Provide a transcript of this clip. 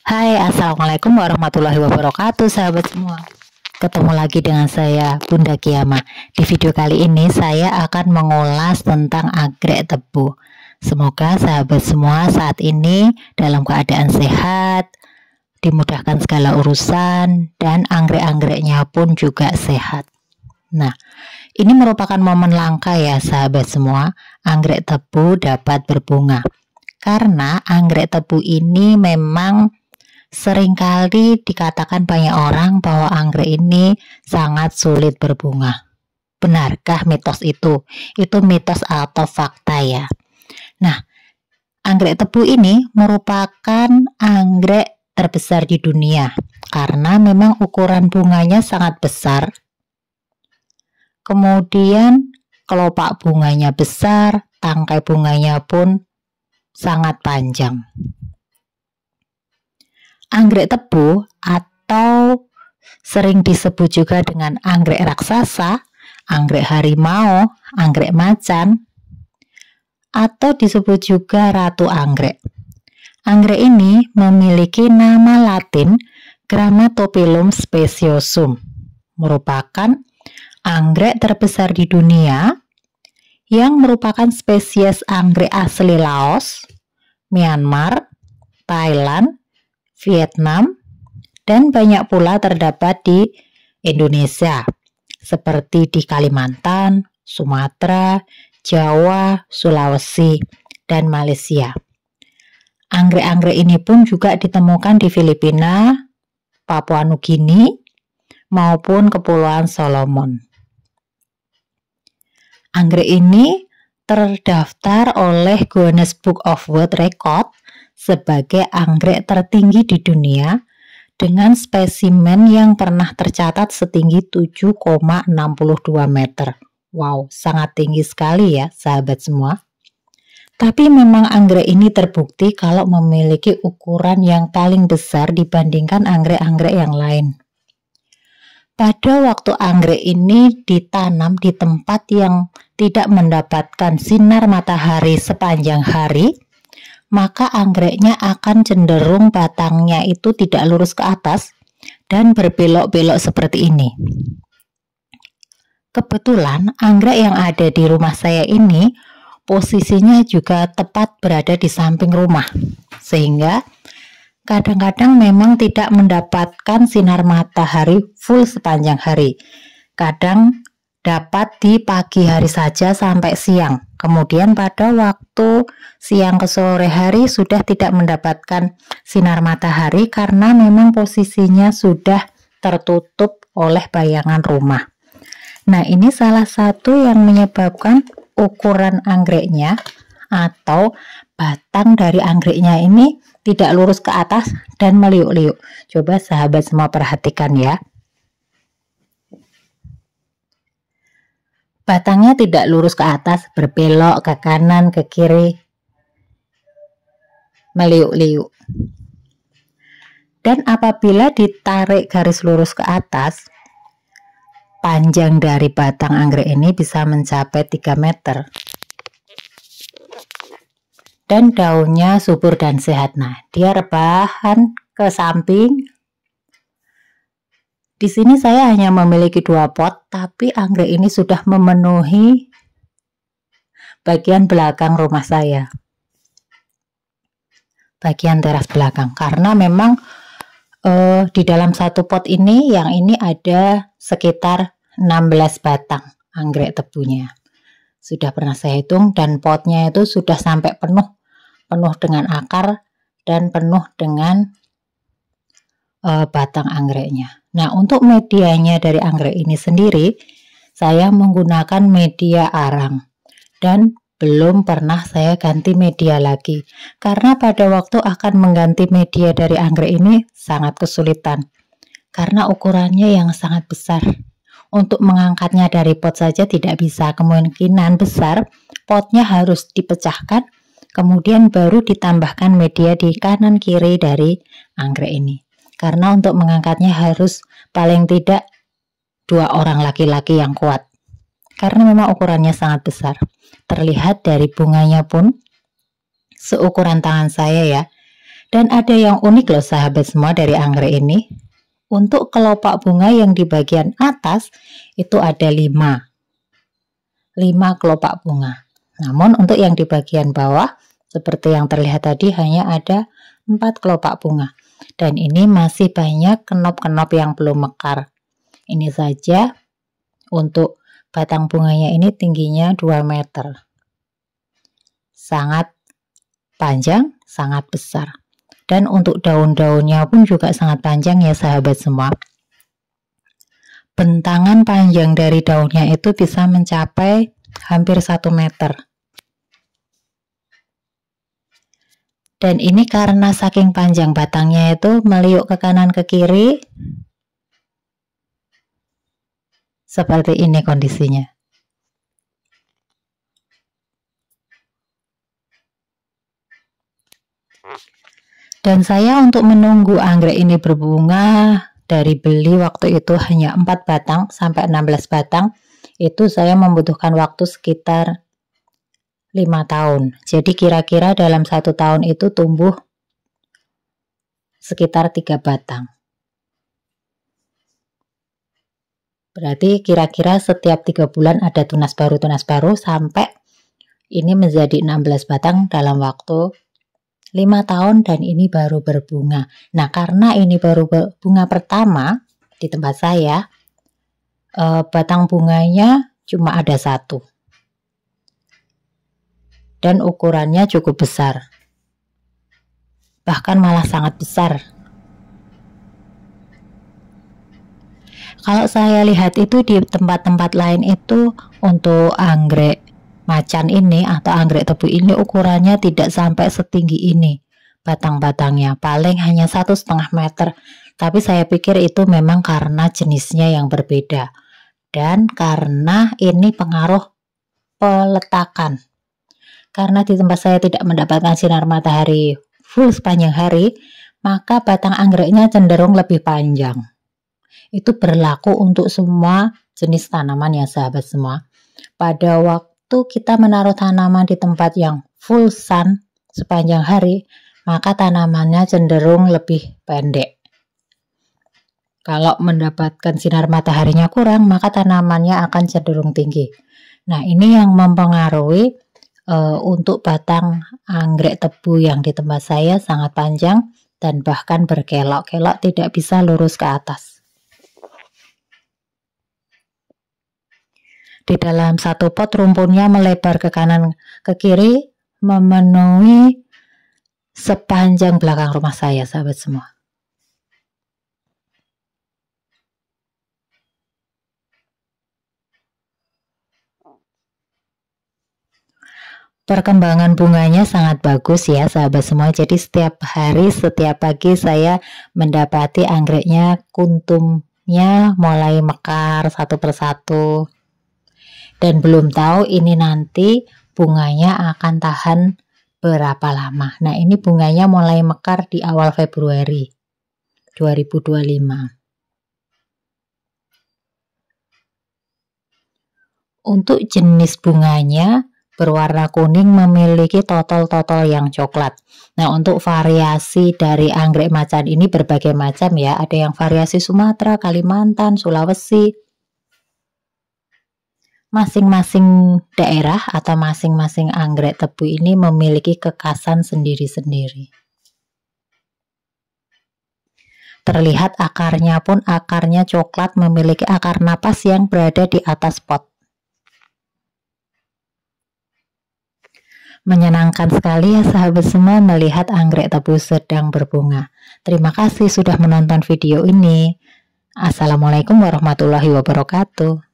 Hai, assalamualaikum warahmatullahi wabarakatuh, sahabat semua. Ketemu lagi dengan saya, Bunda Kiama. Di video kali ini saya akan mengulas tentang anggrek tebu. Semoga sahabat semua saat ini dalam keadaan sehat, dimudahkan segala urusan, dan anggrek-anggreknya pun juga sehat. Nah, ini merupakan momen langka ya sahabat semua, anggrek tebu dapat berbunga. Karena anggrek tebu ini memang seringkali dikatakan banyak orang bahwa anggrek ini sangat sulit berbunga. Benarkah mitos itu? Itu mitos atau fakta ya? Nah, anggrek tebu ini merupakan anggrek terbesar di dunia karena memang ukuran bunganya sangat besar. Kemudian kelopak bunganya besar, tangkai bunganya pun sangat panjang. Anggrek tebu atau sering disebut juga dengan anggrek raksasa, anggrek harimau, anggrek macan, atau disebut juga ratu anggrek. Anggrek ini memiliki nama latin Grammatophyllum speciosum, merupakan anggrek terbesar di dunia yang merupakan spesies anggrek asli Laos, Myanmar, Thailand, Vietnam, dan banyak pula terdapat di Indonesia, seperti di Kalimantan, Sumatera, Jawa, Sulawesi, dan Malaysia. Anggrek-anggrek ini pun juga ditemukan di Filipina, Papua Nugini, maupun Kepulauan Solomon. Anggrek ini terdaftar oleh Guinness Book of World Record sebagai anggrek tertinggi di dunia dengan spesimen yang pernah tercatat setinggi 7,62 meter. Wow, sangat tinggi sekali ya sahabat semua. Tapi memang anggrek ini terbukti kalau memiliki ukuran yang paling besar dibandingkan anggrek-anggrek yang lain. Pada waktu anggrek ini ditanam di tempat yang tidak mendapatkan sinar matahari sepanjang hari, maka anggreknya akan cenderung batangnya itu tidak lurus ke atas dan berbelok-belok seperti ini. Kebetulan anggrek yang ada di rumah saya ini posisinya juga tepat berada di samping rumah, sehingga kadang-kadang memang tidak mendapatkan sinar matahari full sepanjang hari. Kadang dapat di pagi hari saja sampai siang. Kemudian pada waktu siang ke sore hari sudah tidak mendapatkan sinar matahari karena memang posisinya sudah tertutup oleh bayangan rumah. Nah, ini salah satu yang menyebabkan ukuran anggreknya atau batang dari anggreknya ini tidak lurus ke atas dan meliuk-liuk. Coba sahabat semua perhatikan ya. Batangnya tidak lurus ke atas, berbelok ke kanan, ke kiri, meliuk-liuk. Dan apabila ditarik garis lurus ke atas, panjang dari batang anggrek ini bisa mencapai 3 meter. Dan daunnya subur dan sehat. Nah, dia rebahan ke samping. Di sini saya hanya memiliki 2 pot, tapi anggrek ini sudah memenuhi bagian belakang rumah saya, bagian teras belakang, karena memang di dalam 1 pot ini, yang ini ada sekitar 16 batang anggrek tebunya. Sudah pernah saya hitung dan potnya itu sudah sampai penuh dengan akar dan penuh dengan batang anggreknya. Nah, untuk medianya dari anggrek ini sendiri, saya menggunakan media arang dan belum pernah saya ganti media lagi, karena pada waktu akan mengganti media dari anggrek ini sangat kesulitan, karena ukurannya yang sangat besar. Untuk mengangkatnya dari pot saja tidak bisa, kemungkinan besar potnya harus dipecahkan, kemudian baru ditambahkan media di kanan kiri dari anggrek ini. Karena untuk mengangkatnya harus paling tidak 2 orang laki-laki yang kuat. Karena memang ukurannya sangat besar. Terlihat dari bunganya pun seukuran tangan saya ya. Dan ada yang unik loh sahabat semua dari anggrek ini. Untuk kelopak bunga yang di bagian atas itu ada 5 kelopak bunga. Namun untuk yang di bagian bawah seperti yang terlihat tadi hanya ada 4 kelopak bunga. Dan ini masih banyak kenop-kenop yang belum mekar. Ini saja untuk batang bunganya ini tingginya 2 meter. Sangat panjang, sangat besar. Dan untuk daun-daunnya pun juga sangat panjang ya sahabat semua. Bentangan panjang dari daunnya itu bisa mencapai hampir 1 meter. Dan ini karena saking panjang batangnya itu meliuk ke kanan ke kiri. Seperti ini kondisinya. Dan saya untuk menunggu anggrek ini berbunga dari beli waktu itu hanya 4 batang sampai 16 batang. Itu saya membutuhkan waktu sekitar 5 tahun. Jadi kira-kira dalam 1 tahun itu tumbuh sekitar 3 batang. Berarti kira-kira setiap 3 bulan ada tunas baru sampai ini menjadi 16 batang dalam waktu 5 tahun dan ini baru berbunga. Nah, karena ini baru bunga pertama di tempat saya, batang bunganya cuma ada 1. Dan ukurannya cukup besar. Bahkan malah sangat besar. Kalau saya lihat itu di tempat-tempat lain itu untuk anggrek macan ini atau anggrek tebu ini ukurannya tidak sampai setinggi ini batang-batangnya, paling hanya 1,5 meter. Tapi saya pikir itu memang karena jenisnya yang berbeda dan karena ini pengaruh peletakan. Karena di tempat saya tidak mendapatkan sinar matahari full sepanjang hari, maka batang anggreknya cenderung lebih panjang. Itu berlaku untuk semua jenis tanaman ya sahabat semua. Pada waktu kita menaruh tanaman di tempat yang full sun sepanjang hari, maka tanamannya cenderung lebih pendek. Kalau mendapatkan sinar mataharinya kurang, maka tanamannya akan cenderung tinggi. Nah, ini yang mempengaruhi untuk batang anggrek tebu yang di tempat saya sangat panjang dan bahkan berkelok-kelok, tidak bisa lurus ke atas. Di dalam 1 pot rumpunnya melebar ke kanan ke kiri, memenuhi sepanjang belakang rumah saya sahabat semua. Perkembangan bunganya sangat bagus ya sahabat semua. Jadi setiap hari, setiap pagi saya mendapati anggreknya, kuntumnya mulai mekar satu persatu. Dan belum tahu ini nanti bunganya akan tahan berapa lama. Nah, ini bunganya mulai mekar di awal Februari 2025. Untuk jenis bunganya berwarna kuning memiliki totol-totol yang coklat. Nah, untuk variasi dari anggrek macan ini berbagai macam ya. Ada yang variasi Sumatera, Kalimantan, Sulawesi. Masing-masing daerah atau masing-masing anggrek tebu ini memiliki kekhasan sendiri-sendiri. Terlihat akarnya pun akarnya coklat, memiliki akar napas yang berada di atas pot. Menyenangkan sekali ya sahabat semua melihat anggrek tebu sedang berbunga. Terima kasih sudah menonton video ini. Assalamualaikum warahmatullahi wabarakatuh.